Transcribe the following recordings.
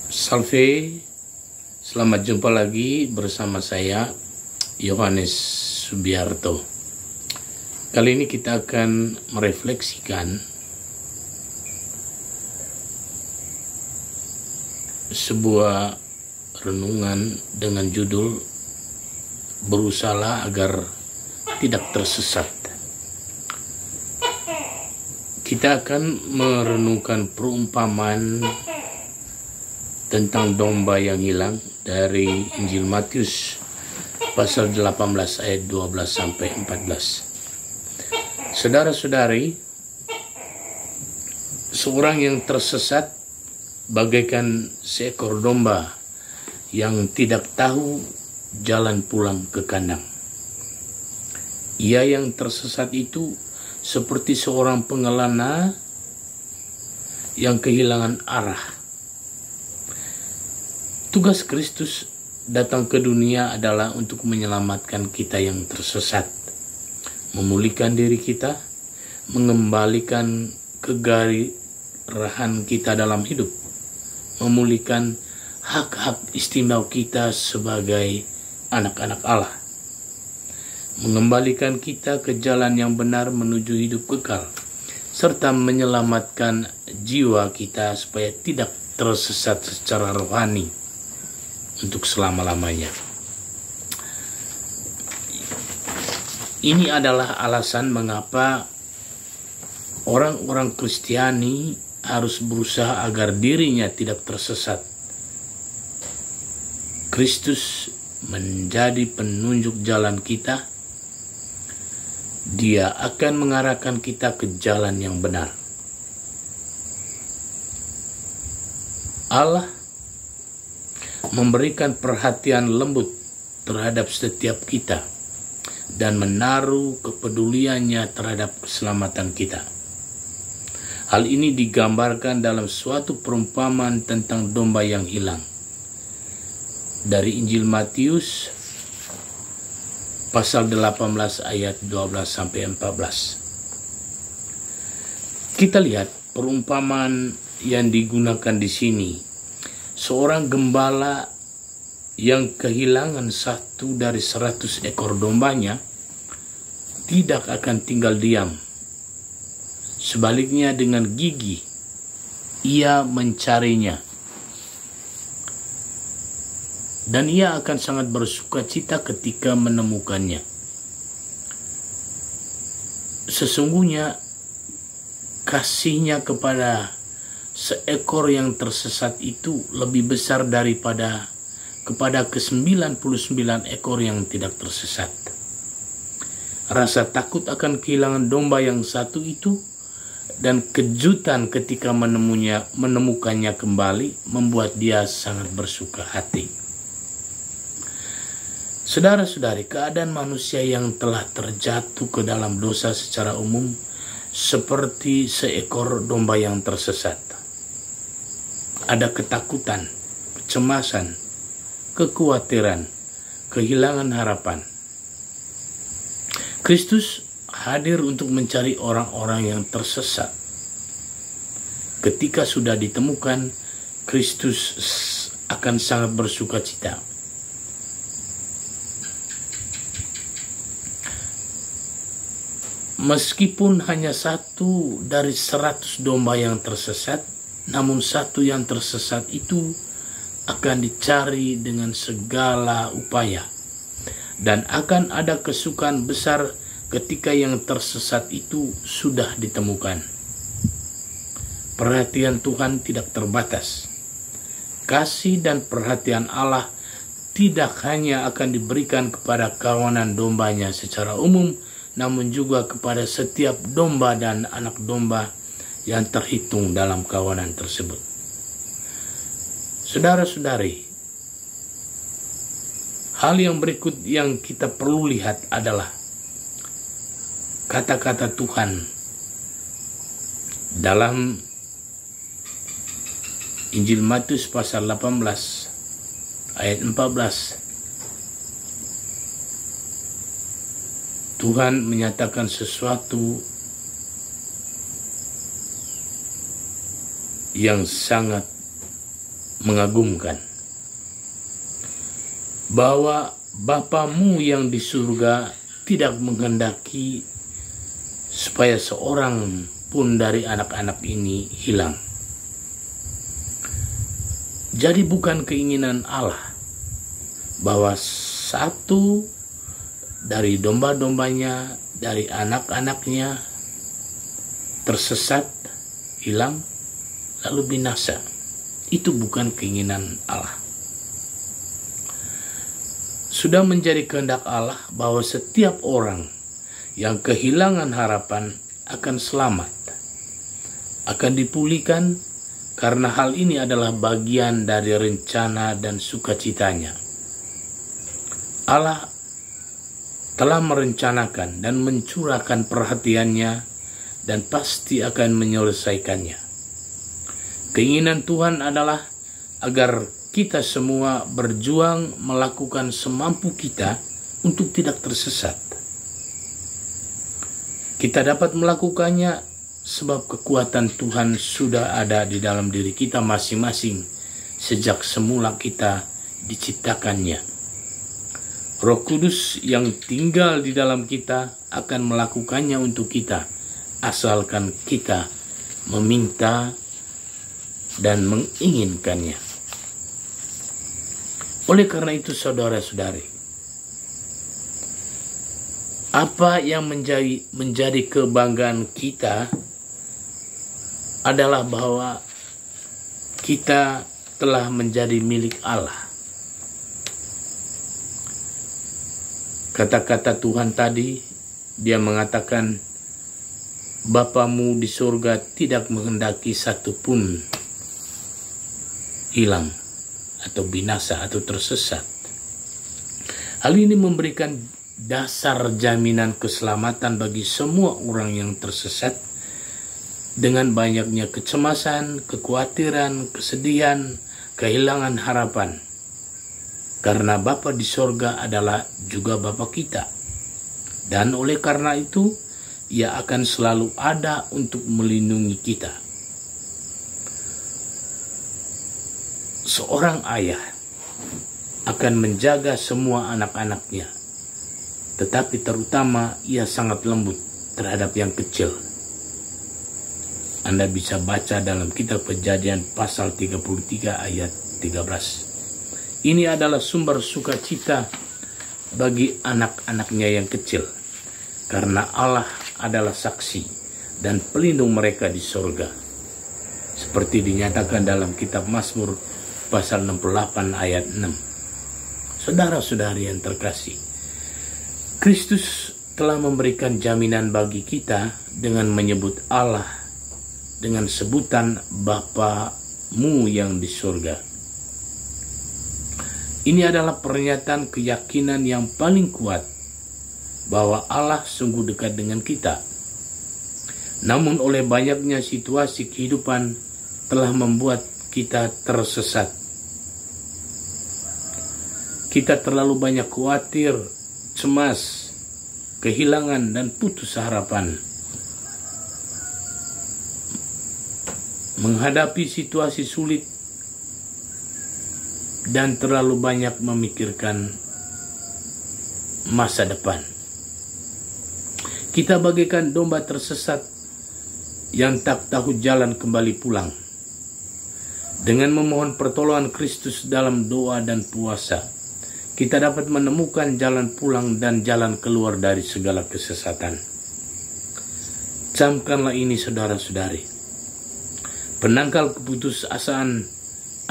Salve, selamat jumpa lagi bersama saya Yohanes Subiarto. Kali ini kita akan merefleksikan sebuah renungan dengan judul Berusahalah agar tidak tersesat. Kita akan merenungkan perumpamaan tentang domba yang hilang dari Injil Matius pasal 18 ayat 12 sampai 14. Saudara-saudari, seorang yang tersesat bagaikan seekor domba yang tidak tahu jalan pulang ke kandang. Ia yang tersesat itu seperti seorang pengelana yang kehilangan arah. Tugas Kristus datang ke dunia adalah untuk menyelamatkan kita yang tersesat, memulihkan diri kita, mengembalikan kegairahan kita dalam hidup, memulihkan hak-hak istimewa kita sebagai anak-anak Allah, mengembalikan kita ke jalan yang benar menuju hidup kekal, serta menyelamatkan jiwa kita supaya tidak tersesat secara rohani untuk selama-lamanya. Ini adalah alasan mengapa orang-orang Kristiani harus berusaha agar dirinya tidak tersesat. Kristus menjadi penunjuk jalan kita. Dia akan mengarahkan kita ke jalan yang benar. Allah memberikan perhatian lembut terhadap setiap kita dan menaruh kepeduliannya terhadap keselamatan kita. Hal ini digambarkan dalam suatu perumpamaan tentang domba yang hilang dari Injil Matius pasal 18 ayat 12 sampai 14. Kita lihat perumpamaan yang digunakan di sini. Seorang gembala yang kehilangan satu dari 100 ekor dombanya tidak akan tinggal diam. Sebaliknya dengan gigih, ia mencarinya. Dan ia akan sangat bersuka cita ketika menemukannya. Sesungguhnya kasihnya kepada seekor yang tersesat itu lebih besar daripada kepada ke-99 ekor yang tidak tersesat. Rasa takut akan kehilangan domba yang satu itu dan kejutan ketika menemukannya kembali membuat dia sangat bersuka hati. Saudara-saudari, keadaan manusia yang telah terjatuh ke dalam dosa secara umum seperti seekor domba yang tersesat. Ada ketakutan, kecemasan, kekhawatiran, kehilangan harapan. Kristus hadir untuk mencari orang-orang yang tersesat. Ketika sudah ditemukan, Kristus akan sangat bersuka cita. Meskipun hanya satu dari 100 domba yang tersesat, namun satu yang tersesat itu akan dicari dengan segala upaya. Dan akan ada kesukaan besar ketika yang tersesat itu sudah ditemukan. Perhatian Tuhan tidak terbatas. Kasih dan perhatian Allah tidak hanya akan diberikan kepada kawanan dombanya secara umum, namun juga kepada setiap domba dan anak domba yang terhitung dalam kawanan tersebut. Saudara-saudari, hal yang berikut yang kita perlu lihat adalah kata-kata Tuhan dalam Injil Matius pasal 18 ayat 14. Tuhan menyatakan sesuatu yang sangat mengagumkan. Bahwa Bapamu yang di surga tidak menghendaki supaya seorang pun dari anak-anak ini hilang. Jadi bukan keinginan Allah bahwa satu dari domba-dombanya, dari anak-anaknya tersesat, hilang, lalu binasa. Itu bukan keinginan Allah. Sudah menjadi kehendak Allah bahwa setiap orang yang kehilangan harapan akan selamat, akan dipulihkan, karena hal ini adalah bagian dari rencana dan sukacitanya. Allah telah merencanakan dan mencurahkan perhatiannya dan pasti akan menyelesaikannya. Keinginan Tuhan adalah agar kita semua berjuang melakukan semampu kita untuk tidak tersesat. Kita dapat melakukannya sebab kekuatan Tuhan sudah ada di dalam diri kita masing-masing sejak semula kita diciptakannya. Roh Kudus yang tinggal di dalam kita akan melakukannya untuk kita, asalkan kita meminta dan menginginkannya. Oleh karena itu, saudara-saudari, apa yang menjadi kebanggaan kita adalah bahwa kita telah menjadi milik Allah. Kata-kata Tuhan tadi, dia mengatakan, Bapamu di surga tidak menghendaki satupun hilang atau binasa atau tersesat. Hal ini memberikan dasar jaminan keselamatan bagi semua orang yang tersesat dengan banyaknya kecemasan, kekhawatiran, kesedihan, kehilangan harapan. Karena Bapa di sorga adalah juga Bapa kita. Dan oleh karena itu, Ia akan selalu ada untuk melindungi kita. Seorang ayah akan menjaga semua anak-anaknya, tetapi terutama ia sangat lembut terhadap yang kecil. Anda bisa baca dalam kitab Kejadian pasal 33 ayat 13. Ini adalah sumber sukacita bagi anak-anaknya yang kecil, karena Allah adalah saksi dan pelindung mereka di sorga. Seperti dinyatakan dalam kitab Mazmur pasal 68 ayat 6. Saudara-saudari yang terkasih, Kristus telah memberikan jaminan bagi kita dengan menyebut Allah dengan sebutan Bapamu yang di surga. Ini adalah pernyataan keyakinan yang paling kuat bahwa Allah sungguh dekat dengan kita. Namun oleh banyaknya situasi kehidupan telah membuat kita tersesat. Kita terlalu banyak khawatir, cemas, kehilangan, dan putus harapan. Menghadapi situasi sulit dan terlalu banyak memikirkan masa depan. Kita bagaikan domba tersesat yang tak tahu jalan kembali pulang. Dengan memohon pertolongan Kristus dalam doa dan puasa, kita dapat menemukan jalan pulang dan jalan keluar dari segala kesesatan. Camkanlah ini, saudara-saudari. Penangkal keputusasaan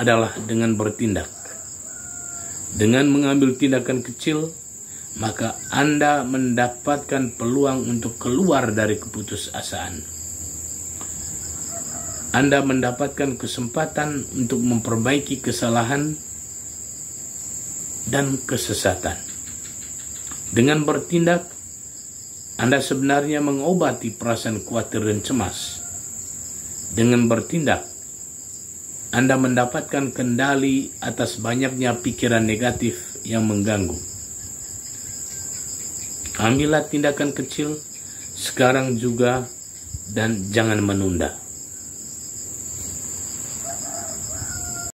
adalah dengan bertindak. Dengan mengambil tindakan kecil, maka Anda mendapatkan peluang untuk keluar dari keputusasaan. Anda mendapatkan kesempatan untuk memperbaiki kesalahan dan kesesatan. Dengan bertindak, Anda sebenarnya mengobati perasaan khawatir dan cemas. Dengan bertindak, Anda mendapatkan kendali atas banyaknya pikiran negatif yang mengganggu. Ambillah tindakan kecil sekarang juga dan jangan menunda.